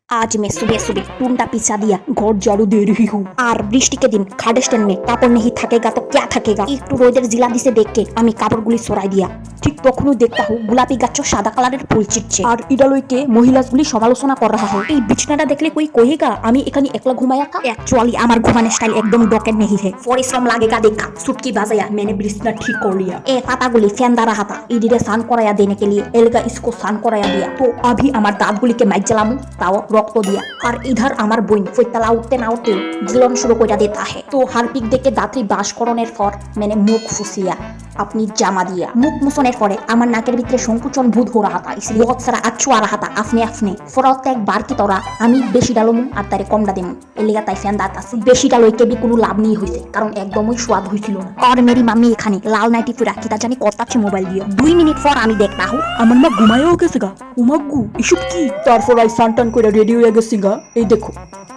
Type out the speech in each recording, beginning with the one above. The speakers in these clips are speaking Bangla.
आज मैं सुबह सुबह टूंडा पिसा दिया घर झाड़ू दे रही हूँ और বৃষ্টি के दिन खाड़ स्टैंड में কাপড় नहीं थकेगा तो क्या थकेगा একটু রোদের জিলা দিছে দেখে আমি কাপড়গুলি সরাই দিয়া ঠিক তখনই দেখতা হু গোলাপি গাছ সাদা কালারের ফুল ছিটছে আর ইডালইকে মহিলাগুলি সমালোচনা कर रहा है এই বিছনাটা দেখলে कोई कहेगा আমি এখানে একলা ঘুমায়া था एक्चुअली আমার ঘুমানোর স্টাইল एकदम डॉकेट नहीं है परिश्रम लगेगा देखा सुटकी बजाया मैंने बिस्तर ठीक कर लिया ए पातागुली फैन दा रहा था इडिरे सान कराया देने के लिए एलगा इसको सान कराया दिया तो अभी আমার দাঁতগুলিকে মাইজ জ্বালামু তাও रक्त दिया और इधर আমার বোন ফইতালা উঠতে না উঠতে জ্বলন শুরু করে देता है तो हार्पिक देखे दात्री बासकरणের পর मैंने मुख फुसिया अपनी जामा दिया मुख मुसনের পরে আমার নাকের ভিতরে সংকুচন ভূত हो रहा था इसलिए बहुत सारा अच्छू आ रहा था अपने अपने প্রত্যেক বার কি তোরা আমি বেশি ডালমু আর তারে কমডা দেমু এলিগা তাই ফ্যান দাঁত আছে বেশি ডালই কেবি কোনো লাভ নেই হইছে কারণ একদমই স্বাদ হইছিল না আর মেরি মাম্মি এখানে লাল নাইটি পরে কিটা জানি কতাচ্ছে মোবাইল দিয়ে 2 মিনিট পর আমি দেখতা হু আমার মা ঘুমায়ও গেছে গা উমাগু এসব কি তারপর আই সানটান করে রেডি হয়ে গেছি গা এই দেখো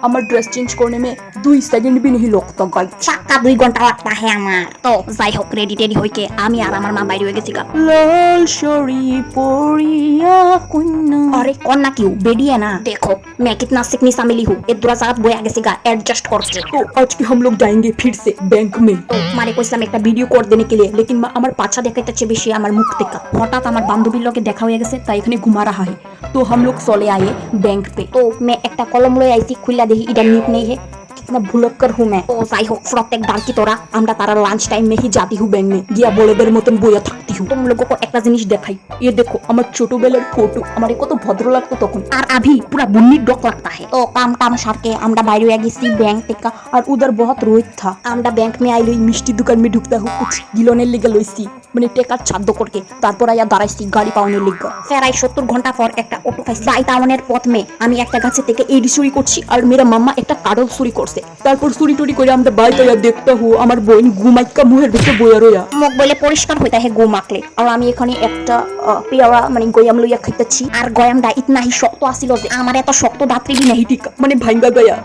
আমার ড্রেস চেঞ্জ করने में 2 সেকেন্ড भी नहीं लगता गाइस চাকা 2 ঘন্টা লাগতা है আমার তো যাই হোক রেডি টেডি হইকে আমি আর আমার মা বাইরে হয়ে গেছি গা লাল শাড়ি পরিয়া কন্যা अरे कन्या क्यों बेडिया ना देखो मैं कितना सिकनी सा मिली हूँ एक दूरा साथ बोया गया सिगा एडजस्ट कर तो आज की हम लोग जाएंगे फिर से बैंक में तो मारे कोई एक वीडियो कर देने के लिए लेकिन আমার পাছা দেখাইতেছে বেশি আমার মুখ থেকে হঠাৎ আমার বান্ধবীর লগে দেখা হয়ে গেছে তাই এখানে ঘুমা रहा है तो हम लोग चले आए बैंक पे तो मैं একটা কলম লই আইছি খুইলা দেখি এটা নিট नहीं है कितना भुलक्कर हूँ मैं तो যাই হোক প্রত্যেক বার কি তোরা আমরা তারা লাঞ্চ टाइम में ही जाती हूँ बैंक में গিয়া বড়দের মতন বইয়া থাকती हूँ तुम लोगों को একটা জিনিস দেখাই ये देखो আমার ছোটবেলার ফটো আমারে কত ভদ্র লাগতো তখন আর अभी पूरा बुन्नी डॉक लगता है तो काम काम সারকে আমরা বাইরে হয়ে গেছি बैंक থেকে আর उधर बहुत रोहित था আমরা बैंक में আইলই মিষ্টি দোকান में ঢুকতা হু कुछ গিলনের লিগে লইছি মানে টেকার ছাদ্য করকে তারপর আয়া দাঁড়াইছি গাড়ি পাওনের লিগে ফেরাই 70 ঘন্টা পর একটা অটো পাইছি যাই টাউনের পথ মে আমি একটা গাছে থেকে এডি চুরি করছি আর মেরা মাম্মা একটা কাডল চুরি করছে তারপর চুরি টুরি করে আমরা বাইরে আয়া দেখতা হু আমার বোন ঘুমাইকা মুহের ভিতরে বইয়া রইয়া মুখ বলে পরিষ্কার হইতা হে গু মাখলে আর আমি এখানে একটা পেয়ারা মানে গয়াম লইয়া খাইতেছি আর গয়ামটা ইতনা হি শক্ত আছিল যে আমার এত শক্ত দাঁতরি নাই ঠিক মানে ভাঙ্গা গয়া